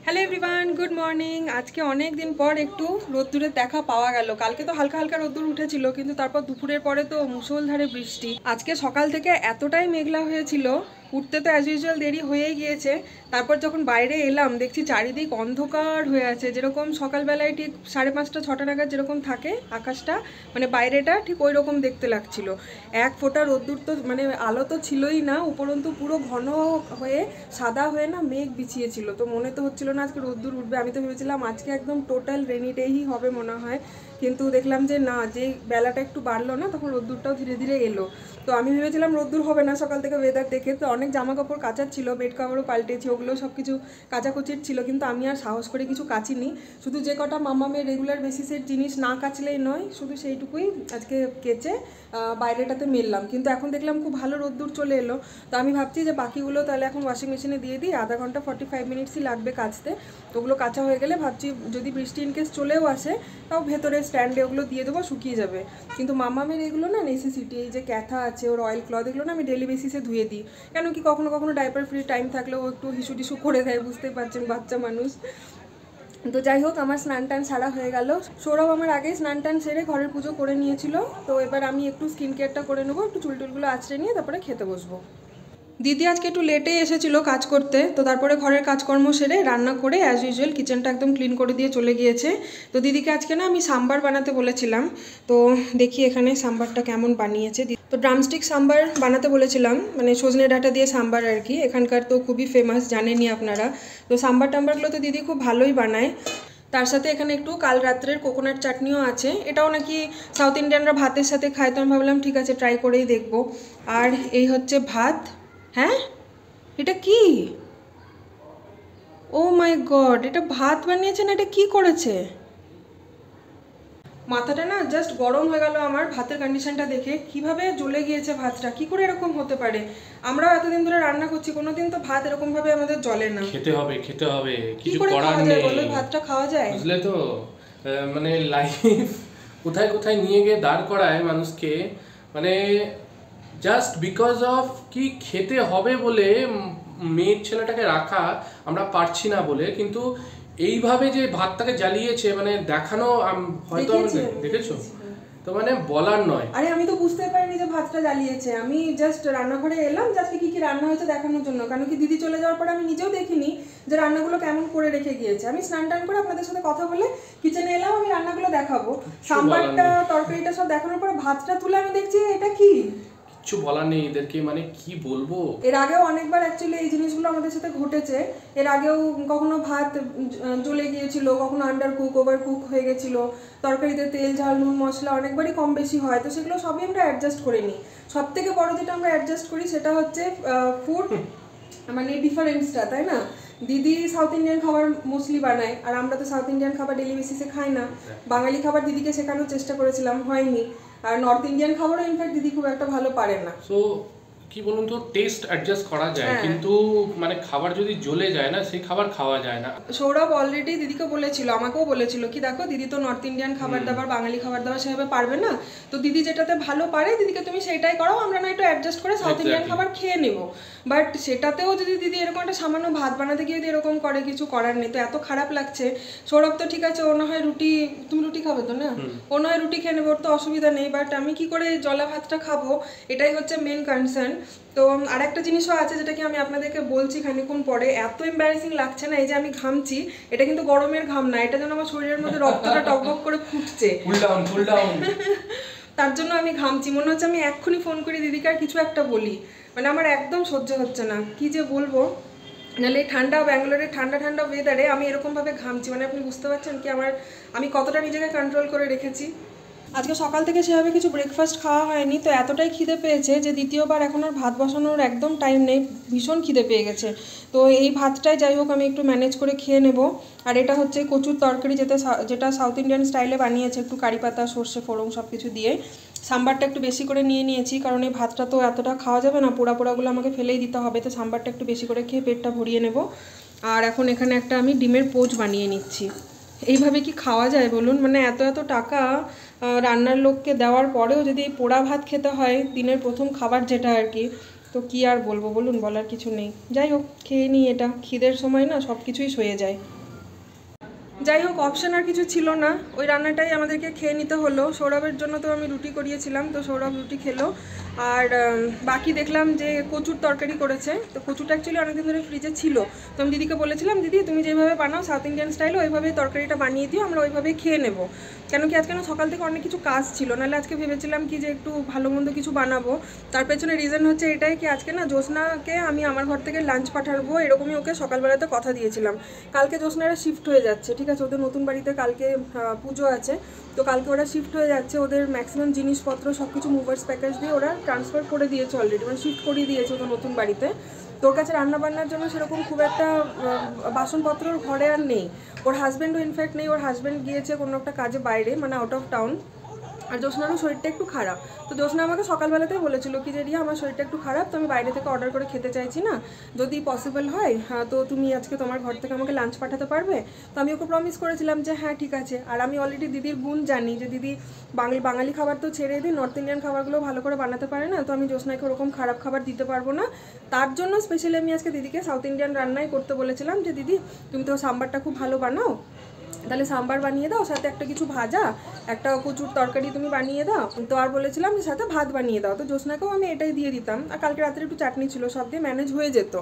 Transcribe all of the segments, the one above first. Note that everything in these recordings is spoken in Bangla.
Hello everyone, good morning. আজকে অনেক দিন পর একটু রোদ্দুরের দেখা পাওয়া গেল। কালকে তো হালকা হালকা রোদ্দুর উঠেছিল, কিন্তু তারপর দুপুরের পরে তো মুষলধারে বৃষ্টি। আজকে সকাল থেকে এতটাই মেঘলা হয়েছিল, উঠতে তো অ্যাজ ইউজুয়াল দেরি হয়েই গিয়েছে। তারপর যখন বাইরে এলাম দেখছি চারিদিক অন্ধকার হয়ে আছে, যেরকম সকালবেলায় ঠিক 5:30-6টা নাগাদ যেরকম থাকে আকাশটা, মানে বাইরেটা ঠিক ওই রকম দেখতে লাগছিল। এক ফোঁটা রোদ্দুর তো মানে আলো তো ছিলই না, উপরন্তু পুরো ঘন হয়ে সাদা হয়ে না মেঘ বিছিয়েছিল। তো মনে তো হচ্ছিল না আজকে রোদ্দুর উঠবে। আমি তো ভেবেছিলাম আজকে একদম টোটাল রেনি ডেই হবে মনে হয়, কিন্তু দেখলাম যে না, যে বেলাটা একটু বাড়লো না তখন রোদ্দুরটাও ধীরে ধীরে এলো। তো আমি ভেবেছিলাম রোদ্দুর হবে না সকাল থেকে ওয়েদার দেখে। তো অনেক জামা কাপড় কাচার ছিল, বেড কাভারও পাল্টেছি, ওগুলো সব কিছু কাচাকুচির ছিল, কিন্তু আমি আর সাহস করে কিছু কাচিনি। শুধু যে কটা মামামের রেগুলার বেসিসের জিনিস না কাচলেই নয়, শুধু সেইটুকুই আজকে কেচে বাইরেটাতে মেললাম। কিন্তু এখন দেখলাম খুব ভালো রোদ্দুর চলে এলো। তো আমি ভাবছি যে বাকিগুলো তাহলে এখন ওয়াশিং মেশিনে দিয়ে দিই, আধা ঘন্টা 45 মিনিটসই লাগবে কাচতে। ওগুলো কাঁচা হয়ে গেলে ভাবছি যদি বৃষ্টি ইনকেস চলেও আসে তাও ভেতরে স্ট্যান্ডে ওগুলো দিয়ে দেবো, শুকিয়ে যাবে। কিন্তু মামামের এগুলো না নেসেসিটি, এই যে ক্যাথা আছে ওর অয়েল ক্লথ, এগুলো না আমি ডেলি বেসিসে ধুয়ে দিই। কেন কি কখনো কখনো ডাইপার ফ্রি টাইম থাকলেও একটু হিসু টিসু করে দেয়, বুঝতেই পারছেন বাচ্চা মানুষ। তো যাই হোক, আমার স্নান টান সারা হয়ে গেল। সৌরভ আমার আগেই স্নান টান সেরে ঘরের পুজো করে নিয়েছিল। তো এবার আমি একটু স্কিন কেয়ারটা করে নেবো, একটু চুল টুলগুলো আঁচড়ে নিয়ে তারপরে খেতে বসবো। দিদি আজকে একটু লেটেই এসেছিলো কাজ করতে, তো তারপরে ঘরের কাজকর্ম সেরে রান্না করে অ্যাজ ইউজুয়াল কিচেনটা একদম ক্লিন করে দিয়ে চলে গিয়েছে। তো দিদিকে আজকে না আমি সাম্বার বানাতে বলেছিলাম, তো দেখি এখানে সাম্বারটা কেমন বানিয়েছে। তো ড্রামস্টিক সাম্বার বানাতে বলেছিলাম, মানে সজনে ডাঁটা দিয়ে সাম্বার আর কি, এখানকার তো খুবই ফেমাস, জানেনই আপনারা। তো সাম্বার টাম্বারগুলো তো দিদি খুব ভালোই বানায়। তার সাথে এখানে একটু কাল রাত্রের কোকোনাট চাটনিও আছে, এটাও নাকি সাউথ ইন্ডিয়ানরা ভাতের সাথে খায়, তো আমি ভাবলাম ঠিক আছে ট্রাই করেই দেখবো। আর এই হচ্ছে ভাত। হ্যাঁ, এটা কি? ও মাই গড, এটা ভাত বানিয়েছে না, এটা কি করেছে? মাথাটা না জাস্ট গরম হয়ে গেল আমার ভাতের কন্ডিশনটা দেখে। কিভাবে জ্বলে গিয়েছে ভাতটা, কি করে এরকম হতে পারে? আমরাও এতদিন ধরে রান্না করছি, কোনোদিন তো ভাত এরকম ভাবে আমাদের জ্বলে না। খেতে হবে খেতে হবে, কি কিছু করে করার খাওয়া যায় নেই। বলো, ভাতটা খাওয়া যায়? বুঝলে তো, মানে লাইফ কোথায় কোথায় নিয়ে গিয়ে দাঁড় করায় মানুষকে, মানে জাস্ট বিকজ অফ কি খেতে হবে বলে মেয়ের ছেলেটাকে রাখা আমরা পারছি না বলে। কিন্তু এইভাবে যে ভাতটাকে জ্বালিয়েছে, মানে দেখানো হয়তো দেখেছো তো, মানে বলার নয়। আরে আমি তো বুঝতে পারিনি যে ভাতটা জ্বালিয়েছে। আমি জাস্ট রান্নাঘরে এলাম জাস্ট কি কি রান্না হয়েছে দেখানোর জন্য, কারণ কি দিদি চলে যাওয়ার পরে আমি নিজেও দেখিনি যে রান্নাগুলো কেমন করে রেখে গিয়েছে। আমি স্নান টান করে আপনাদের সাথে কথা বলে কিচেনে এলাম, আমি রান্নাগুলো দেখাবো, সাম্বারটা তরকারিটা সব দেখানোর পরে ভাতটা তুলে আমি দেখছি এটা কি। কিছু বলার নেই এদেরকে, মানে কি বলবো। এর আগেও অনেকবার অ্যাকচুয়ালি এই জিনিসগুলো আমাদের সাথে ঘটেছে। এর আগেও কখনো ভাত জ্বলে গিয়েছিল, কখনো আন্ডার কুক ওভার কুক হয়ে গেছিল, তরকারিতে তেল ঝাল নুন মশলা অনেকবারই কম বেশি হয়। তো সেগুলো সবই আমরা অ্যাডজাস্ট করে নিই। সব থেকে বড় যেটা আমরা অ্যাডজাস্ট করি সেটা হচ্ছে ফুড, মানে ডিফারেন্সটা, তাই না? দিদি সাউথ ইন্ডিয়ান খাবার মোস্টলি বানায়, আর আমরা তো সাউথ ইন্ডিয়ান খাবার ডেলি বেসিসে খাই না। বাঙালি খাবার দিদিকে শেখানোর চেষ্টা করেছিলাম, হয়নি। আর নর্থ ইন্ডিয়ান খাবারও ইনফ্যাক্ট দিদি খুব একটা ভালো পারে না। সো কি বলুন তো, টেস্ট অ্যাডজাস্ট করা যায়, কিন্তু মানে খাবার যদি জ্বলে যায় না, সেই খাবার খাওয়া যায় না। সৌরভ অলরেডি দিদিকে বলেছিল, আমাকেও বলেছিল কি দেখো দিদি তো নর্থ ইন্ডিয়ান খাবার দাবার বাঙালি খাবার দাবার সেভাবে পারবে না, তো দিদি যেটাতে ভালো পারে দিদিকে তুমি সেটাই করো, আমরা না একটু অ্যাডজাস্ট করে সাউথ ইন্ডিয়ান খাবার খেয়ে নেব। বাট সেটাতেও যদি দিদি এরকম একটা সামান্য ভাত বানাতে গিয়ে যদি এরকম করে, কিছু করার নেই। তো এত খারাপ লাগছে। সৌরভ তো ঠিক আছে, ও না হয় রুটি, তুমি রুটি খাবে তো না, ও না হয় রুটি খেয়ে নেবো, ওর তো অসুবিধা নেই। বাট আমি কি করে জলা ভাতটা খাবো, এটাই হচ্ছে মেন কনসার্ন। তো আর একটা জিনিসও আছে যেটা কি আমি আপনাদেরকে বলছি খানিক্ষণ পরে। এত এম্বারেসিং লাগছে না এই যে আমি ঘামছি, এটা কিন্তু গরমের ঘাম না, এটা যেন আমার শরীরের মধ্যে রক্তটা টকবক করে ফুটছে, ফুল ডাউন তার জন্য আমি ঘামছি। মনে হচ্ছে আমি এক্ষুনি ফোন করি দিদিকে আর কিছু একটা বলি, মানে আমার একদম সহ্য হচ্ছে না, কি যে বলবো। নাহলে ঠান্ডা, ব্যাঙ্গালোরের ঠান্ডা ঠান্ডা ওয়েদারে আমি এরকমভাবে ঘামছি, মানে আপনি বুঝতে পারছেন কি আমি কতটা নিজেকে কন্ট্রোল করে রেখেছি। আজকে সকাল থেকে সেভাবে কিছু ব্রেকফাস্ট খাওয়া হয়নি, তো এতটাই খিদে পেয়েছে যে দ্বিতীয়বার এখন আর ভাত বসানোর একদম টাইম নেই, ভীষণ খিদে পেয়ে গেছে। তো এই ভাতটাই যাই হোক আমি একটু ম্যানেজ করে খেয়ে নেব। আর এটা হচ্ছে কচুর তরকারি, যেটা সাউথ ইন্ডিয়ান স্টাইলে বানিয়েছে, একটু কারি পাতা সর্ষে ফোড়ন সব কিছু দিয়ে। সাম্বারটা একটু বেশি করে নিয়ে নিয়েছি, কারণ এই ভাতটা তো এতটা খাওয়া যাবে না, পোড়া পোড়াগুলো আমাকে ফেলেই দিতে হবে, তো সাম্বারটা একটু বেশি করে খেয়ে পেটটা ভরিয়ে নেব। আর এখন এখানে একটা আমি ডিমের পোচ বানিয়ে নিচ্ছি। এইভাবে কি খাওয়া যায় বলুন? মানে এত এত টাকা রান্নার লোককে দেওয়ার পরেও যদি এই পোড়া ভাত খেতে হয়, দিনের প্রথম খাবার যেটা আর কি, তো কি আর বলবো বলুন, বলার কিছু নেই। যাই হোক, খেয়ে নিই এটা, খিদের সময় না সব কিছুই সয়ে যায়। যাই হোক, অপশান আর কিছু ছিল না, ওই রান্নাটাই আমাদেরকে খেয়ে নিতে হলো। সৌরভের জন্য তো আমি রুটি করিয়েছিলাম, তো সৌরভ রুটি খেলো। আর বাকি দেখলাম যে কচুর তরকারি করেছে। তো কচুটা অ্যাকচুয়ালি অনেকদিন ধরে ফ্রিজে ছিল, তো আমি দিদিকে বলেছিলাম, দিদি তুমি যেভাবে বানাও সাউথ ইন্ডিয়ান স্টাইলে ওইভাবেই তরকারিটা বানিয়ে দিও, আমরা ওইভাবেই খেয়ে নেবো। কেন কি আজকে না সকাল থেকে অনেক কিছু কাজ ছিল, নাহলে আজকে ভেবেছিলাম কি যে একটু ভালো মন্দ কিছু বানাবো। তার পেছনে রিজন হচ্ছে এটাই কি আজকে না জ্যোৎস্নাকে আমি আমার ঘর থেকে লাঞ্চ পাঠাবো, এরকমই ওকে সকালবেলাতে কথা দিয়েছিলাম। কালকে জ্যোৎস্নারা শিফট হয়ে যাচ্ছে, ঠিক আছে, ওদের নতুন বাড়িতে কালকে পুজো আছে, তো কালকে ওরা শিফট হয়ে যাচ্ছে। ওদের ম্যাক্সিমাম জিনিসপত্র সব কিছু মুভার্স প্যাকেজ দিয়ে ওরা ট্রান্সফার করে দিয়েছে অলরেডি, মানে শিফট করিয়ে দিয়েছে ওদের নতুন বাড়িতে। তোর কাছে রান্নাবান্নার জন্য সেরকম খুব একটা বাসনপত্র ওর ঘরে আর নেই। ওর হাজব্যান্ডও ইনফ্যাক্ট নেই, ওর হাজব্যান্ড গিয়েছে কোনো একটা কাজে বাইরে, মানে আউট অফ টাউন। আর জ্যোৎস্নারও শরীরটা একটু খারাপ, তো জ্যোৎস্না আমাকে সকালবেলাতেই বলেছিল কি যে রিয়া আমার শরীরটা একটু খারাপ, তো আমি বাইরে থেকে অর্ডার করে খেতে চাইছি না, যদি পসিবল হয় তো তুমি আজকে তোমার ঘর থেকে আমাকে লাঞ্চ পাঠাতে পারবে। তো আমি ওকে প্রমিস করেছিলাম যে হ্যাঁ ঠিক আছে। আর আমি অলরেডি দিদির গুণ জানি যে দিদি বাঙালি খাবার তো ছেড়ে দিই, নর্থ ইন্ডিয়ান খাবারগুলো ভালো করে বানাতে পারে না, তো আমি জ্যোৎস্নাকে ওরকম খারাপ খাবার দিতে পারবো না। তার জন্য স্পেশালি আমি আজকে দিদিকে সাউথ ইন্ডিয়ান রান্নাই করতে বলেছিলাম যে দিদি তুমি তো সাম্বারটা খুব ভালো বানাও, তাহলে সাম্বার বানিয়ে দাও, সাথে একটা কিছু ভাজা, একটা কচুর তরকারি তুমি বানিয়ে দাও। তো আর বলেছিলাম যে সাথে ভাত বানিয়ে দাও, তো জ্যোৎস্নাকেও আমি এটাই দিয়ে দিতাম। আর কালকে রাত্রে একটু চাটনি ছিল, সব দিয়ে ম্যানেজ হয়ে যেত।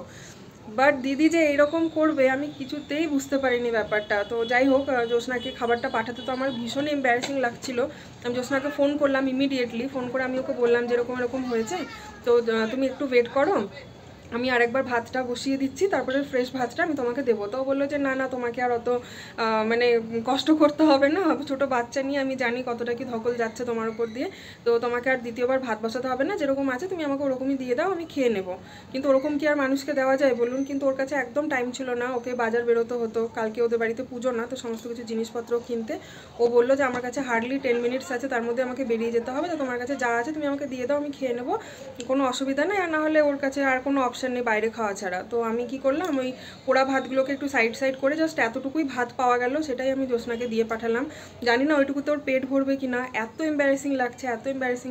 বাট দিদি যে এইরকম করবে আমি কিছুতেই বুঝতে পারিনি ব্যাপারটা। তো যাই হোক, জ্যোৎস্নাকে খাবারটা পাঠাতে তো আমার ভীষণ এম্বারেসিং লাগছিল। আমি জ্যোৎস্নাকে ফোন করলাম, ইমিডিয়েটলি ফোন করে আমি ওকে বললাম যে এরকম হয়েছে, তো তুমি একটু ওয়েট করো, আমি আরেকবার ভাতটা বসিয়ে দিচ্ছি, তারপরে ফ্রেশ ভাতটা আমি তোমাকে দেবো। তো বললো যে না না তোমাকে আর অত মানে কষ্ট করতে হবে না, ছোটো বাচ্চা নিয়ে আমি জানি কতটা কি ধকল যাচ্ছে তোমার উপর দিয়ে, তো তোমাকে আর দ্বিতীয়বার ভাত বসাতে হবে না, যেরকম আছে তুমি আমাকে ওরকমই দিয়ে দাও, আমি খেয়ে নেবো। কিন্তু ওরকম কি আর মানুষকে দেওয়া যায় বলুন? কিন্তু ওর কাছে একদম টাইম ছিল না, ওকে বাজার বেরোতে হতো, কালকে ওদের বাড়িতে পুজো না, তো সমস্ত কিছু জিনিসপত্র কিনতে। ও বললো যে আমার কাছে হার্ডলি 10 মিনিটস আছে, তার মধ্যে আমাকে বেরিয়ে যেতে হবে, তো তোমার কাছে যা আছে তুমি আমাকে দিয়ে দাও, আমি খেয়ে নেবো, কোনো অসুবিধা নেই। আর না হলে ওর কাছে আর কোনো অপশান নেই বাইরে খাওয়া ছাড়া। তো আমি কি করলাম, ওই পোড়া ভাতগুলোকে একটু সাইড করে জাস্ট এতটুকুই ভাত পাওয়া গেল, সেটাই আমি জ্যোৎস্নাকে দিয়ে পাঠালাম। জানি না ওইটুকু তোর পেট ভরবে কি না, এত এম্বারেসিং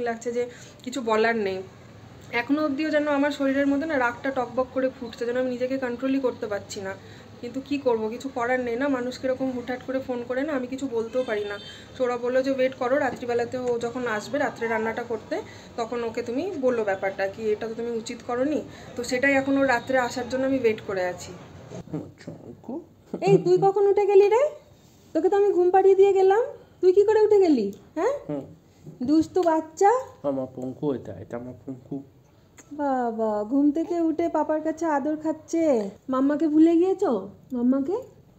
লাগছে যে কিছু বলার নেই। এখনও অবধিও যেন আমার শরীরের মধ্যে না রাগটা টকবক করে ফুটছে, যেন আমি নিজেকে কন্ট্রোলই করতে পারছি না। কিন্তু কি করব, কিছু করার নেই না, মানুষকে এরকম হুটহাট করে ফোন করে না আমি কিছু বলতেও পারি না। সৌরভ বললো যে ওয়েট করো, রাত্রিবেলাতে ও যখন আসবে রাত্রে রান্নাটা করতে, তখন ওকে তুমি বললো ব্যাপারটা কি, এটা তো তুমি উচিত করনি। তো সেটাই এখন ও রাত্রে আসার জন্য আমি ওয়েট করে আছি। এই তুই কখন উঠে গেলি রে? তোকে তো আমি ঘুম পাড়িয়ে দিয়ে গেলাম, তুই কি করে উঠে গেলি? হ্যাঁ দুষ্টু বাচ্চা। আমার পঙ্কু, এটা আমার পঙ্কু। বাবা ঘুম থেকে উঠে পাপার কাছে আদর খাচ্ছে। মাম্মাকে ভুলে গিয়েছো?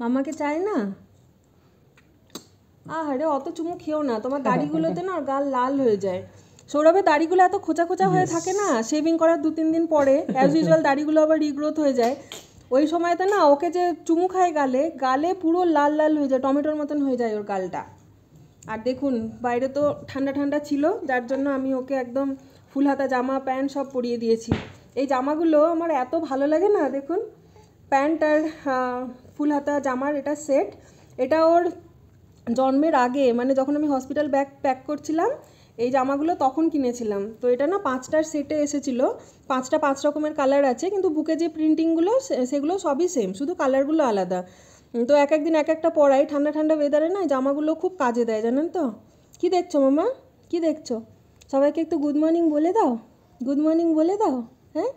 মাম্মাকে চায় না? আরে অত চুমু খেও না, তোমার দাড়িগুলোতে না গাল লাল হয়ে যায়। সৌরভের দাড়িগুলো এত খোঁচা খোঁচা হয়ে থাকে না, শেভিং করার 2-3 দিন পরে অ্যাজ ইউজুয়াল দাড়িগুলো আবার রিগ্রোথ হয়ে যায়। ওই সময়তে না ওকে যে চুমু খায় গালে পুরো লাল লাল হয়ে যায়, টমেটোর মতন হয়ে যায় ওর গালটা। আর দেখুন বাইরে তো ঠান্ডা ছিল, যার জন্য আমি ওকে একদম ফুল হাতা জামা প্যান্ট সব পরিয়ে দিয়েছি। এই জামাগুলো আমার এত ভালো লাগে না, দেখুন প্যান্ট আর ফুল হাতা জামার এটা সেট। এটা ওর জন্মের আগে, মানে যখন আমি হসপিটাল ব্যাগ প্যাক করছিলাম এই জামাগুলো তখন কিনেছিলাম। তো এটা না 5টার সেটে এসেছিলো, 5টা 5 রকমের কালার আছে, কিন্তু বুকে যে প্রিন্টিংগুলো সেগুলো সবই সেম, শুধু কালারগুলো আলাদা। তো এক একদিন এক একটা পরাই, ঠান্ডা ওয়েদারে না জামাগুলো খুব কাজে দেয়, জানেন তো। কি দেখছো মামা, কি দেখছো? সবাইকে একটু গুড মর্নিং বলে দাও, গুড মর্নিং বলে দাও। হ্যাঁ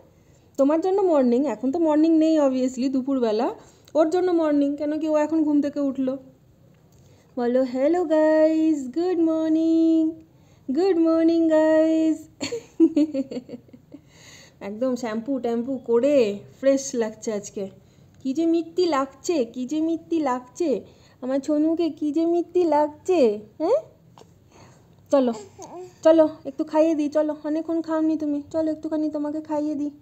তোমার জন্য মর্নিং, এখন তো মর্নিং নেই অবভিয়াসলি দুপুরবেলা, ওর জন্য মর্নিং, কেন কি ও এখন ঘুম থেকে উঠলো। বলো hello guys, good morning guys. একদম শ্যাম্পু করে ফ্রেশ লাগছে আজকে। কি যে মিত্তি লাগছে আমার ছনুকে, কি যে মিত্তি লাগছে। হ্যাঁ চলো একটু খাইয়ে দিই, চলো অনেকক্ষণ খাওনি তুমি, চলো একটুখানি তোমাকে খাইয়ে দিই।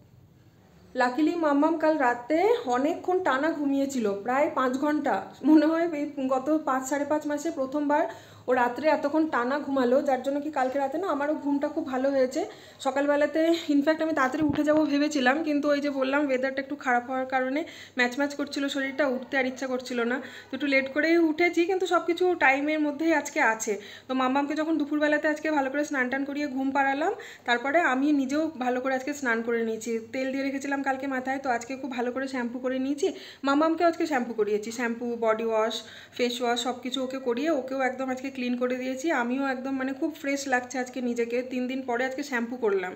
লাকিলি মাম্মাম কাল রাতে অনেকক্ষণ টানা ঘুমিয়েছিল, প্রায় 5 ঘন্টা মনে হয়। এই গত 5-5.5 মাসে প্রথমবার ও রাত্রে এতক্ষণ টানা ঘুমালো, যার জন্য কি কালকে রাতে না আমারও ঘুমটা খুব ভালো হয়েছে। সকালবেলাতে ইনফ্যাক্ট আমি তাড়াতাড়ি উঠে যাবো ভেবেছিলাম, কিন্তু ওই যে বললাম ওয়েদারটা একটু খারাপ হওয়ার কারণে ম্যাচ করছিল শরীরটা, উঠতে আর ইচ্ছা করছিল না। তো একটু লেট করেই উঠেছি, কিন্তু সব কিছু টাইমের মধ্যেই আজকে আছে। তো মাম্মামকে যখন দুপুরবেলাতে আজকে ভালো করে স্নান টান করিয়ে ঘুম পাড়ালাম, তারপরে আমি নিজেও ভালো করে আজকে স্নান করে নিয়েছি। তেল দিয়ে রেখেছিলাম কালকে মাথায়, তো আজকে খুব ভালো করে শ্যাম্পু করে নিয়েছি। মাম্মামকেও আজকে শ্যাম্পু করিয়েছি, shampoo, body wash, face wash সব কিছু ওকে করিয়ে ওকেও একদম আজকে ক্লিন করে দিয়েছি। আমিও একদম মানে খুব ফ্রেশ লাগছে আজকে নিজেকে। 3 দিন পরে আজকে শ্যাম্পু করলাম,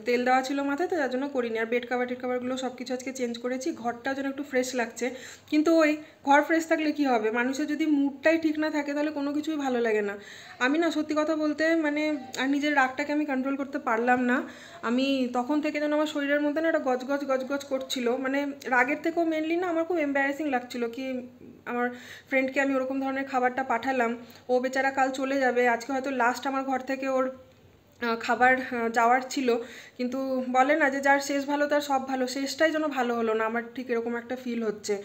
তেল দেওয়া ছিল মাথায় তো যার জন্য করিনি। আর বেড কাভারগুলো সব কিছু আজকে চেঞ্জ করেছি, ঘরটাও যেন একটু ফ্রেশ লাগছে। কিন্তু ওই ঘর ফ্রেশ থাকলে কি হবে, মানুষের যদি মুডটাই ঠিক না থাকে তাহলে কোনো কিছুই ভালো লাগে না। আমি না সত্যি কথা বলতে মানে আর নিজের রাগটাকে আমি কন্ট্রোল করতে পারলাম না। আমি তখন থেকে যেন আমার শরীরের মধ্যে না একটা গজগজ করছিল, মানে রাগের থেকেও মেনলি না আমার খুব এম্বারাসিং লাগছিল কি আমার ফ্রেন্ডকে আমি ওরকম ধরনের খাবারটা পাঠালাম। ও বেচারা কাল চলে যাবে, আজকে হয়তো লাস্ট আমার ঘর থেকে ওর খাবার যাওয়ার ছিল। কিন্তু বলে না যে যার শেষ ভালো তার সব ভালো, শেষটাই যেন ভালো হলো না, আমার ঠিক এরকম একটা ফিল হচ্ছে।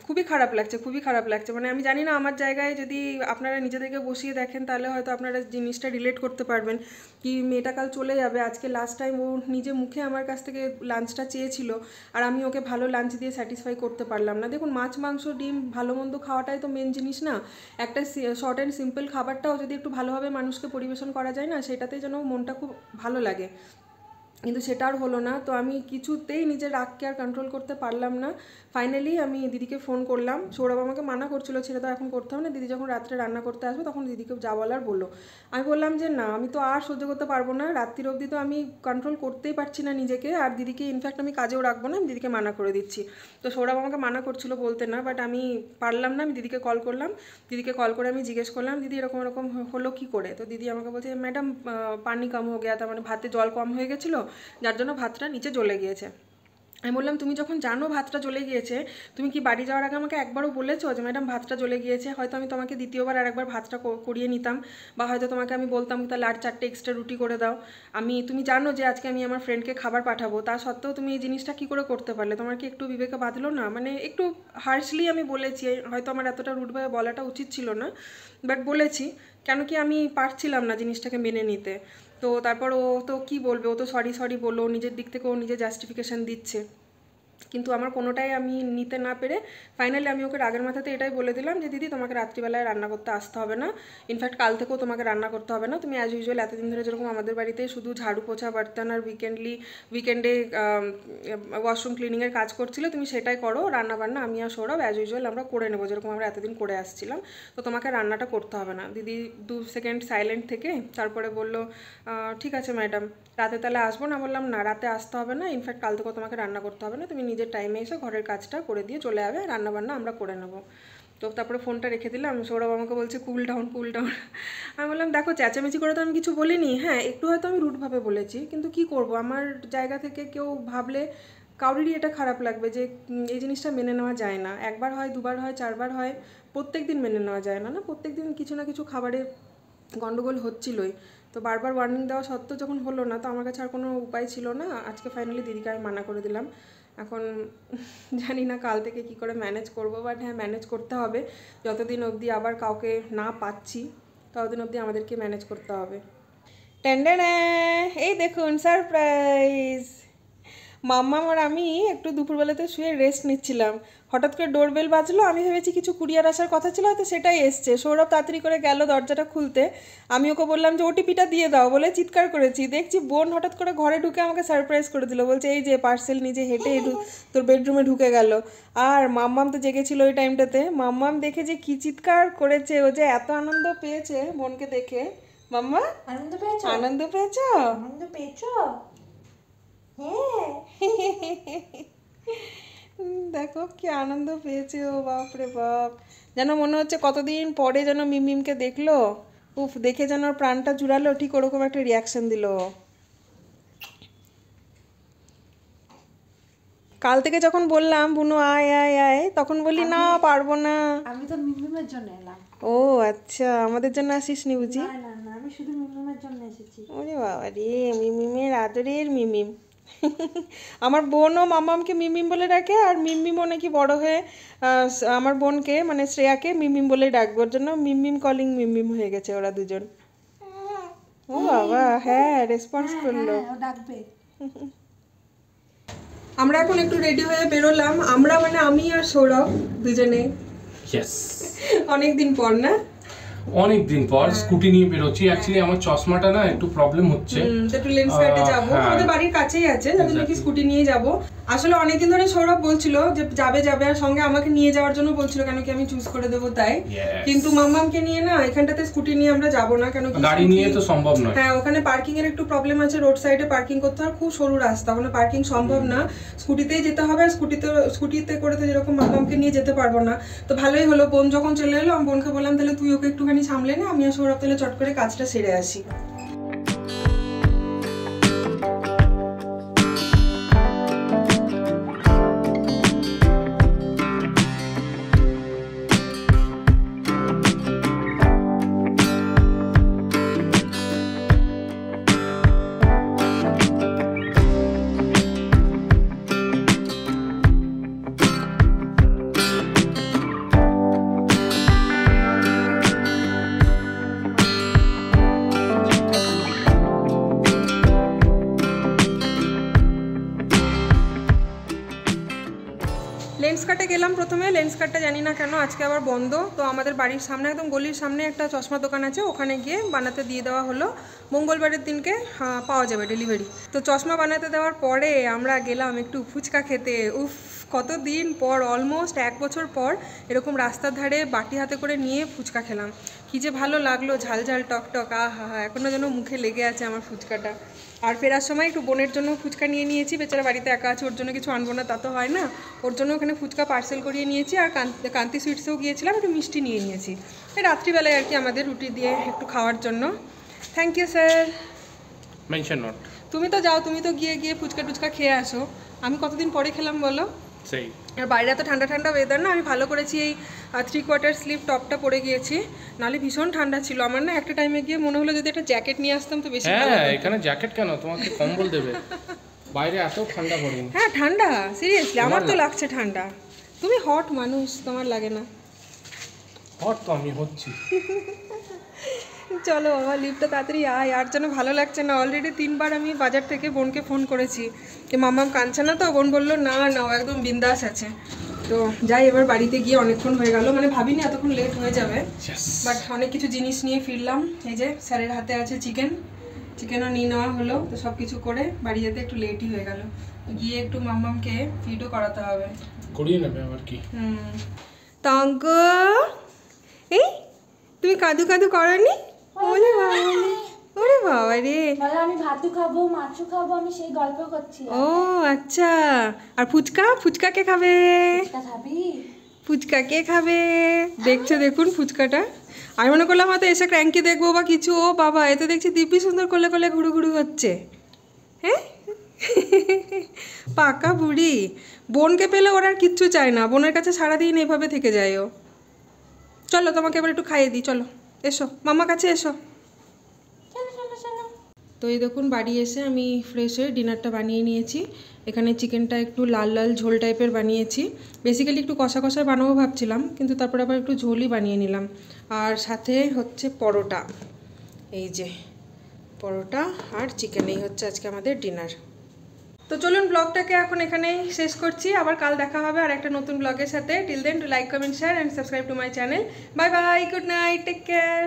খুবই খারাপ লাগছে, খুবই খারাপ লাগছে। মানে আমি জানি না আমার জায়গায় যদি আপনারা নিজেদেরকে বসিয়ে দেখেন তাহলে হয়তো আপনারা জিনিসটা রিলেট করতে পারবেন কি মেয়েটা কাল চলে যাবে, আজকে লাস্ট টাইম ও নিজে মুখে আমার কাছ থেকে লাঞ্চটা চেয়েছিল আর আমি ওকে ভালো লাঞ্চ দিয়ে স্যাটিসফাই করতে পারলাম না। দেখুন মাছ মাংস ডিম ভালো মন্দ খাওয়াটাই তো মেন জিনিস না, একটা শর্ট অ্যান্ড সিম্পল খাবারটাও যদি একটু ভালোভাবে মানুষকে পরিবেশন করা যায় না, সেটাতেই যেন মনটা খুব ভালো লাগে। কিন্তু সেটা আর হলো না। তো আমি কিছুতেই নিজের রাগকে আর কন্ট্রোল করতে পারলাম না। ফাইনালি আমি দিদিকে ফোন করলাম, সৌরভ আমাকে মানা করছিল ছেড়ে তো এখন করতে হবে না, দিদি যখন রাত্রে রান্না করতে আসবে তখন দিদিকে যা বলার বললো। আমি বললাম যে না আমি তো আর সহ্য করতে পারবো না, রাত্রির অবধি তো আমি কন্ট্রোল করতেই পারছি না নিজেকে, আর দিদিকে ইনফ্যাক্ট আমি কাজেও রাখবো না, আমি দিদিকে মানা করে দিচ্ছি। তো সৌরভ আমাকে মানা করছিল বলতে না, বাট আমি পারলাম না। আমি দিদিকে কল করলাম, দিদিকে কল করে আমি জিজ্ঞেস করলাম দিদি এরকম এরকম হলো কী করে। তো দিদি আমাকে বলছে ম্যাডাম পানি কম হয়ে গেছে, তার মানে ভাতে জল কম হয়ে গেছিলো যার জন্য ভাতটা নিচে জ্বলে গিয়েছে। আমি বললাম তুমি যখন জানো ভাতটা জ্বলে গিয়েছে তুমি কি বাড়ি যাওয়ার আগে আমাকে একবারও বলেছো যে ম্যাডাম ভাতটা জ্বলে গিয়েছে? হয়তো আমি তোমাকে দ্বিতীয়বার আর একবার ভাতটা করিয়ে নিতাম, বা হয়তো তোমাকে আমি বলতাম তাহলে আর 4টে এক্সট্রা রুটি করে দাও। তুমি জানো যে আজকে আমি আমার ফ্রেন্ডকে খাবার পাঠাবো, তা সত্ত্বেও তুমি এই জিনিসটা কী করে করতে পারলে? তোমার কি একটু বিবেকে বাঁধলো না? মানে একটু হার্শলি আমি বলেছি, হয়তো আমার এতটা রুডভাবে বলাটা উচিত ছিল না, বাট বলেছি। কেন কি আমি পারছিলাম না জিনিসটাকে মেনে নিতে। তো তারপর ও তো কী বলবে, ও তো সরি সরি বললো, নিজের দিক থেকে ও নিজে জাস্টিফিকেশান দিচ্ছে। কিন্তু আমার কোনোটাই আমি নিতে না পেরে ফাইনালি আমি ওকে রাগের মাথাতে এটাই বলে দিলাম যে দিদি তোমাকে রাত্রিবেলায় রান্না করতে আসতে হবে না, ইনফ্যাক্ট কাল থেকেও তোমাকে রান্না করতে হবে না। তুমি অ্যাজ ইউজুয়াল এতদিন ধরে যেরকম আমাদের বাড়িতে শুধু ঝাড়ু পোছা বার্তান আর উইকেন্ডে ওয়াশরুম ক্লিনিংয়ের কাজ করছিলে তুমি সেটাই করো, রান্নাবান্না আমি আর সৌরভ অ্যাজ ইউজুয়াল আমরা করে নেবো যেরকম আমরা এতদিন করে আসছিলাম। তো তোমাকে রান্নাটা করতে হবে না। দিদি 2 সেকেন্ড সাইলেন্ট থেকে তারপরে বললো ঠিক আছে ম্যাডাম, রাতে তাহলে আসবো না? বললাম না রাতে আসতে হবে না, ইনফ্যাক্ট কাল থেকেও তোমাকে রান্না করতে হবে না, তুমি নিজের টাইমে এসে ঘরের কাজটা করে দিয়ে চলে যাবে, রান্নাবান্না আমরা করে নেবো। তো তারপরে ফোনটা রেখে দিলাম। সৌরভ আমাকে বলছে কুল ডাউন কুল ডাউন। আমি বললাম দেখো চেঁচামেচি করে তো আমি কিছু বলিনি, হ্যাঁ একটু হয়তো আমি রুটভাবে বলেছি, কিন্তু কি করব, আমার জায়গা থেকে কেউ ভাবলে কাউরিরই এটা খারাপ লাগবে যে এই জিনিসটা মেনে নেওয়া যায় না। একবার হয়, দুবার হয়, 4বার হয়, প্রত্যেক দিন মেনে নেওয়া যায় না, না প্রত্যেক দিন কিছু না কিছু খাবারে গন্ডগোল হচ্ছিলই। তো বারবার ওয়ার্নিং দেওয়া সত্ত্বেও যখন হলো না, তো আমার কাছে আর কোনো উপায় ছিল না। আজকে ফাইনালি দিদিকে আমি মানা করে দিলাম। এখন জানি না কাল থেকে কি করে ম্যানেজ করবো, বাট হ্যাঁ ম্যানেজ করতে হবে। যতদিন অবধি আবার কাউকে না পাচ্ছি ততদিন অবধি আমাদেরকে ম্যানেজ করতে হবে। ট্যান্ডানা, এই দেখুন সারপ্রাইজ। মাম্মাম আর আমি একটু দুপুরবেলাতে শুয়ে রেস্ট নিচ্ছিলাম, হঠাৎ করে ডোরবেল বাজলো। আমি ভেবেছি কিছু কুরিয়ার আসার কথা ছিল, হয়তো সেটাই এসছে। সৌরভ তাড়াতাড়ি করে গেল দরজাটা খুলতে, আমি ওকে বললাম যে ওটিপিটা দিয়ে দাও বলে চিৎকার করেছি। দেখছি বোন হঠাৎ করে ঘরে ঢুকে আমাকে সারপ্রাইজ করে দিল, বলছে এই যে পার্সেল নিজে হেঁটে তোর বেডরুমে ঢুকে গেল। আর মাম্মাম তো জেগেছিল ওই টাইমটাতে, মাম্মাম দেখে যে কী চিৎকার করেছে, ও যে এত আনন্দ পেয়েছে বোনকে দেখে। মাম্মা আনন্দ পেয়েছো? আনন্দ পেয়েছ? আনন্দ পেয়েছো? হ্যাঁ। দেখো কি আনন্দ পেয়েছে ও, বাপরে বাপ। যেন মনে হচ্ছে কতদিন পরে যেন মিমকে দেখলো, উফ দেখে যেন ওর প্রাণটা জুড়ালো, ঠিক ওরকম একটা রিয়াকশন দিল। কাল থেকে যখন বললাম বুনু আয় আয় আয়, তখন বলি না পারবো না। আমি তো মিমিমের জন্য এলাম। ও আচ্ছা, আমাদের জন্য আসিসনি বুঝি? না না না, আমি শুধু মিমিমের জন্য এসেছি। ওরে বাবা রে, মিমিমের আদরের মিমিম। আমার বোনও মামামকে মিমিম বলে ডাকে, আর মিমিমও নাকি বড় হয়ে আমার বোনকে মানে শ্রেয়াকে মিমিম বলে ডাকবে, ওর জন্য মিমিম কলিং মিমিম হয়ে গেছে ওরা দুজন। ও বাবা, হ্যাঁ রেসপন্স করলো। ও ডাকবে। আমরা এখন একটু রেডি হয়ে বেরোলাম, আমরা মানে আমি আর সৌরভ দুজনে, ইয়েস, অনেকদিন পর না? অনেক দিন পর স্কুটি নিয়ে বেরোচ্ছি। অ্যাকচুয়ালি আমার চশমাটা না একটু প্রবলেম হচ্ছে, তো একটু লেন্স কাটে যাবো, হ্যাঁ। আমাদের বাড়ির কাছেই আছে, যাদের নাকি স্কুটি নিয়ে যাব। আসলে অনেকদিন ধরে সৌরভ বলছিল যে যাবে যাবে, আর সঙ্গে আমাকে নিয়ে যাওয়ার জন্য বলছিল, কেন কি আমি চুজ করে দেবো তাই। Yes. কিন্তু মাম্মামকে নিয়ে না এখানটাতে স্কুটি নিয়ে আমরা যাব না, কেন কি গাড়ি নিয়ে তো সম্ভব নয়। হ্যাঁ, ওখানে পার্কিং এর একটু প্রবলেম আছে, রোড সাইডে পার্কিং করতে হয়, খুব সরু রাস্তা, ওখানে পার্কিং সম্ভব না, স্কুটিতেই যেতে হবে। আর স্কুটিতে করে তো যেরকম মাম্মামকে নিয়ে যেতে পারবো না। তো ভালোই হলো, বোন যখন চলে এলো, আমি বোনকে বললাম তাহলে তুই ওকে একটুখানি সামলে নে, আমি আর সৌরভ তাহলে চট করে কাজটা সেরে আসি। লেন্স কাটে গেলাম প্রথমে, লেন্স কাটটা জানি না কেন আজকে আবার বন্ধ। তো আমাদের বাড়ির সামনে একদম গলির সামনে একটা চশমা দোকান আছে, ওখানে গিয়ে বানাতে দিয়ে দেওয়া হলো, মঙ্গলবারের দিনকে পাওয়া যাবে ডেলিভারি। তো চশমা বানাতে দেওয়ার পরে আমরা গেলাম একটু ফুচকা খেতে। উফ, কতদিন পর, অলমোস্ট 1 বছর পর এরকম রাস্তার ধারে বাটি হাতে করে নিয়ে ফুচকা খেলাম। কী যে ভালো লাগলো, ঝাল ঝাল টক টক, আহা হা, এখনও যেন মুখে লেগে আছে আমার ফুচকাটা। আর ফেরার সময় একটু বোনের জন্য ফুচকা নিয়ে নিয়েছি, বেচারা বাড়িতে একা আছে, ওর জন্য কিছু আনবো না তা তো হয় না, ওর জন্য ওখানে ফুচকা পার্সেল করিয়ে নিয়েছি। আর কান্তি সুইটসেও গিয়েছিলাম, একটু মিষ্টি নিয়ে নিয়েছি এই রাত্রিবেলায় আর কি, আমাদের রুটি দিয়ে একটু খাওয়ার জন্য। Thank you sir. Mention not. তুমি তো যাও, তুমি তো গিয়ে গিয়ে ফুচকা টুচকা খেয়ে আসো, আমি কতদিন পরে খেলাম বলো। সেই আর বাইরে এত ঠান্ডা ঠান্ডা ওয়েদার না, আমি ভালো করেছি এই 3/4 স্লিভ টপটা পরে গিয়েছি, নাহলে ভীষণ ঠান্ডা ছিল আমার না। একটা টাইমে গিয়ে মনে হলো যদি একটা জ্যাকেট নিয়ে আসতাম তো বেশি ভালো হ্যাঁ, হতো। এখানে জ্যাকেট কেন, তোমাকে কম্বল দেবে, বাইরে এত ঠান্ডা পড়েনি। হ্যাঁ ঠান্ডা, সিরিয়াসলি আমার তো না। লাগছে ঠান্ডা। তুমি হট মানুষ, তোমার লাগে না। হট তো আমি হচ্ছি। চলো বাবা, লিফটটা তাড়াতাড়ি আয়, আর যেন ভালো লাগছে না। অলরেডি 3বার আমি বাজার থেকে বোনকে ফোন করেছি যে মাম্মাম কাঁদছে না তো, বোন বললো না না ও একদম বিন্দাস আছে। তো যাই, এবার বাড়িতে গিয়ে অনেকক্ষণ হয়ে গেল, মানে ভাবিনি এতক্ষণ লেট হয়ে যাবে, বাট অনেক কিছু জিনিস নিয়ে ফিরলাম। এই যে স্যারের হাতে আছে চিকেনও নিয়ে নেওয়া হলো, তো সব কিছু করে বাড়ি যেতে একটু লেটই হয়ে গেল। গিয়ে একটু মাম্মামকে ফিডও করাতে হবে। করিয়ে নেবে আবার কি। তঙ্ক, এই তুমি কাদু কাদু করনি? ওরে বাবা, ওরে বাবা রে। বলে আমি ভাতু খাবো, মাছু খাবো, আমি সেই গল্প করছি। ও আচ্ছা, আর ফুচকা কে খাবে? এটা খাবি? ফুচকা কে খাবে? দেখছো, দেখুন ফুচকাটা। আমি মনে করলাম হয়তো এসে ক্র্যাঙ্কি দেখবো বা কিছু, ও বাবা এতে দেখছি দিব্যি সুন্দর করলে করলে ঘুরু ঘুরু হচ্ছে। হ্যাঁ, পাকা বুড়ি। বোনকে পেলে ওর আর কিচ্ছু চায় না, বোনের কাছে সারাদিন এভাবে থেকে যায় ও। চলো তোমাকে এবার একটু খাইয়ে দিই, চলো এসো মাম্মা কাছে এসো। তো এই দেখুন বাড়ি এসে আমি ফ্রেশ হয়ে ডিনারটা বানিয়ে নিয়েছি। এখানে চিকেনটা একটু লাল লাল ঝোল টাইপের বানিয়েছি, বেসিক্যালি একটু কষা কষা বানাবো ভাবছিলাম, কিন্তু তারপর আবার একটু ঝোলই বানিয়ে নিলাম। আর সাথে হচ্ছে পরোটা, এই যে পরোটা আর চিকেন, এই হচ্ছে আজকে আমাদের ডিনার। তো চলুন ব্লগটাকে এখন এখানেই শেষ করছি, আবার কাল দেখা হবে আর একটা নতুন ব্লগের সাথে। Till then, to like, comment, share and subscribe to my channel. Bye bye, good night, take care.